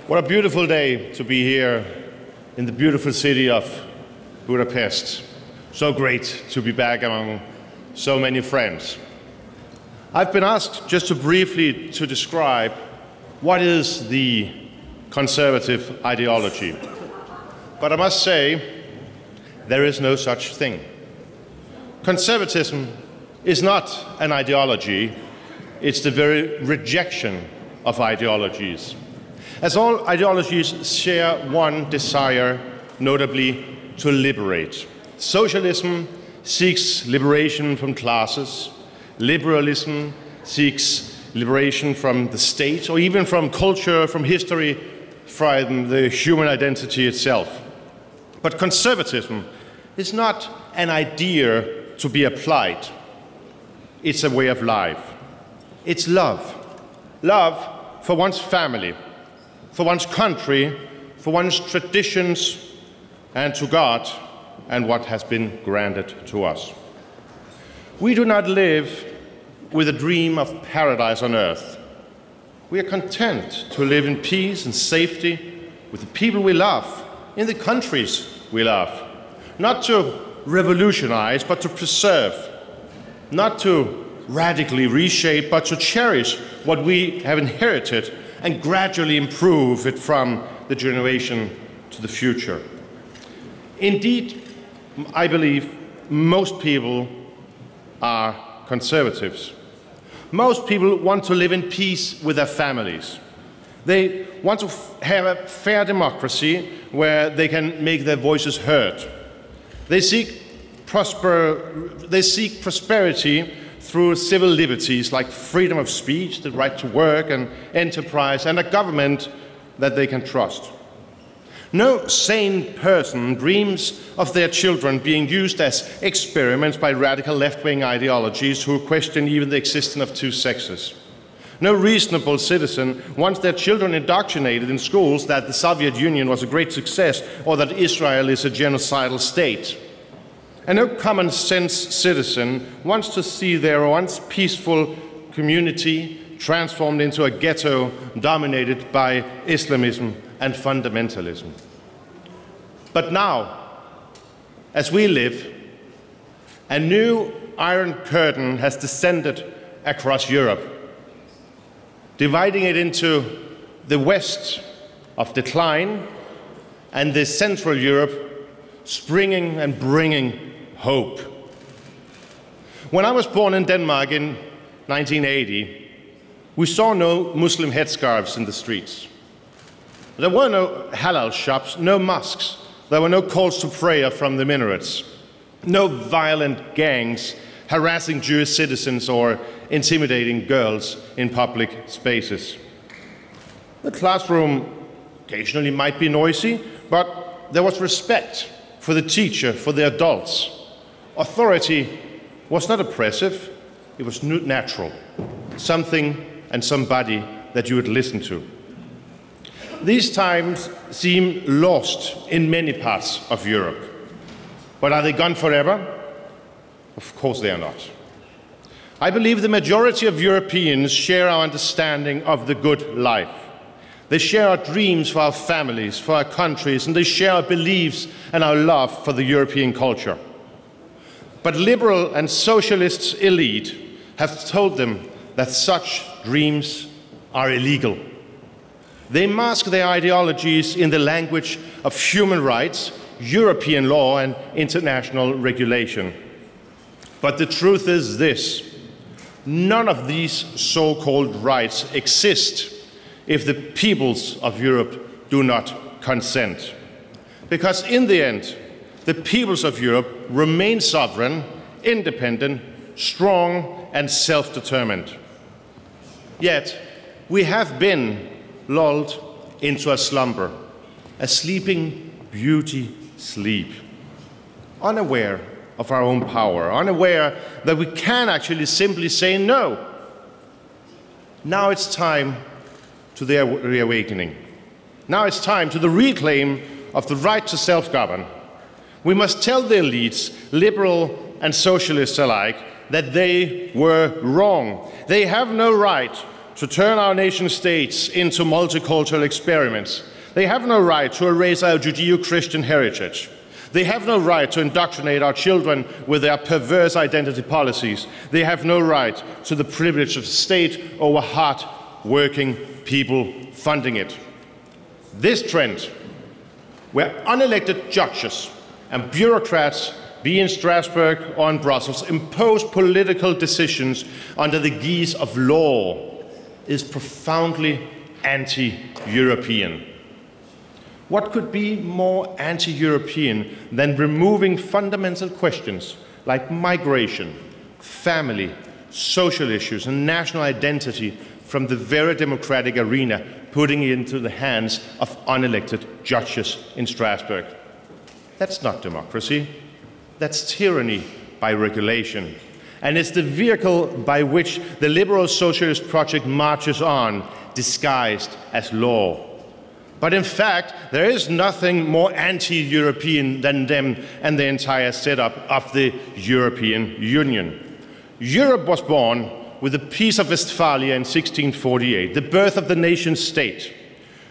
What a beautiful day to be here in the beautiful city of Budapest. So great to be back among so many friends. I've been asked just to briefly to describe what is the conservative ideology. But I must say, there is no such thing. Conservatism is not an ideology, it's the very rejection of ideologies. As all ideologies share one desire, notably to liberate. Socialism seeks liberation from classes. Liberalism seeks liberation from the state, or even from culture, from history, from the human identity itself. But conservatism is not an idea to be applied. It's a way of life. It's love. Love for one's family, for one's country, for one's traditions, and to God and what has been granted to us. We do not live with a dream of paradise on earth. We are content to live in peace and safety with the people we love, in the countries we love. Not to revolutionize, but to preserve. Not to radically reshape, but to cherish what we have inherited and gradually improve it from the generation to the future. Indeed, I believe most people are conservatives. Most people want to live in peace with their families. They want to have a fair democracy where they can make their voices heard. They seek prosperity through civil liberties like freedom of speech, the right to work and enterprise, and a government that they can trust. No sane person dreams of their children being used as experiments by radical left-wing ideologies who question even the existence of two sexes. No reasonable citizen wants their children indoctrinated in schools that the Soviet Union was a great success or that Israel is a genocidal state. And no common sense citizen wants to see their once peaceful community transformed into a ghetto dominated by Islamism and fundamentalism. But now, as we live, a new Iron Curtain has descended across Europe, dividing it into the West of decline and the Central Europe springing and bringing hope. When I was born in Denmark in 1980, we saw no Muslim headscarves in the streets. There were no halal shops, no mosques. There were no calls to prayer from the minarets. No violent gangs harassing Jewish citizens or intimidating girls in public spaces. The classroom occasionally might be noisy, but there was respect for the teacher, for the adults. Authority was not oppressive, it was natural. Something and somebody that you would listen to. These times seem lost in many parts of Europe. But are they gone forever? Of course they are not. I believe the majority of Europeans share our understanding of the good life. They share our dreams for our families, for our countries, and they share our beliefs and our love for the European culture. But liberal and socialist elite have told them that such dreams are illegal. They mask their ideologies in the language of human rights, European law, and international regulation. But the truth is this: none of these so-called rights exist if the peoples of Europe do not consent. Because in the end, the peoples of Europe remain sovereign, independent, strong, and self-determined. Yet, we have been lulled into a slumber, a sleeping beauty sleep, unaware of our own power, unaware that we can actually simply say no. Now it's time to their reawakening. Now it's time to the reclaim of the right to self-govern. We must tell the elites, liberal and socialists alike, that they were wrong. They have no right to turn our nation states into multicultural experiments. They have no right to erase our Judeo-Christian heritage. They have no right to indoctrinate our children with their perverse identity policies. They have no right to the privilege of the state over hard-working people funding it. This trend, where unelected judges and bureaucrats, be in Strasbourg or in Brussels, impose political decisions under the guise of law, is profoundly anti-European. What could be more anti-European than removing fundamental questions like migration, family, social issues, and national identity from the very democratic arena, putting it into the hands of unelected judges in Strasbourg? That's not democracy. That's tyranny by regulation. And it's the vehicle by which the liberal socialist project marches on, disguised as law. But in fact, there is nothing more anti-European than them and the entire setup of the European Union. Europe was born with the Peace of Westphalia in 1648, the birth of the nation-state.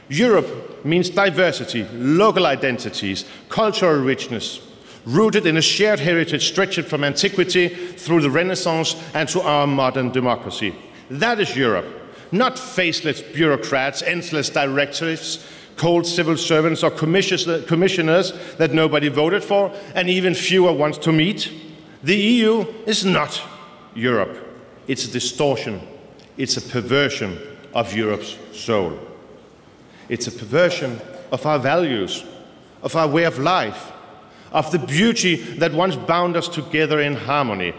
Europe means diversity, local identities, cultural richness, rooted in a shared heritage stretching from antiquity through the Renaissance and to our modern democracy. That is Europe, not faceless bureaucrats, endless directives, cold civil servants or commissioners that nobody voted for and even fewer want to meet. The EU is not Europe. It's a distortion. It's a perversion of Europe's soul. It's a perversion of our values, of our way of life, of the beauty that once bound us together in harmony.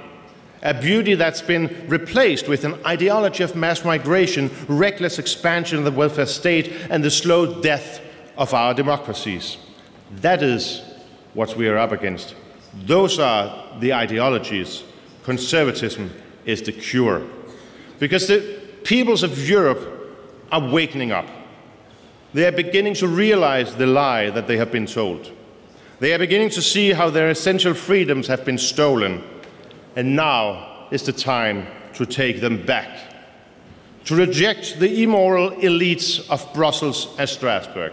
A beauty that's been replaced with an ideology of mass migration, reckless expansion of the welfare state, and the slow death of our democracies. That is what we are up against. Those are the ideologies. Conservatism is the cure. Because the peoples of Europe are waking up. They are beginning to realize the lie that they have been told. They are beginning to see how their essential freedoms have been stolen. And now is the time to take them back. To reject the immoral elites of Brussels and Strasbourg.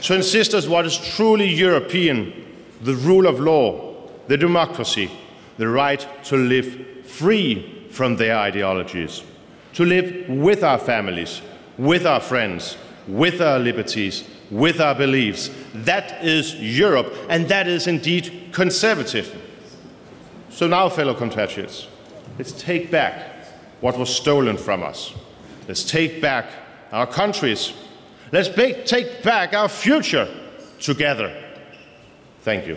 To insist on what is truly European, the rule of law, the democracy, the right to live free from their ideologies. To live with our families, with our friends, with our liberties, with our beliefs. That is Europe, and that is indeed conservatism. So now, fellow compatriots, let's take back what was stolen from us. Let's take back our countries. Let's take back our future together. Thank you.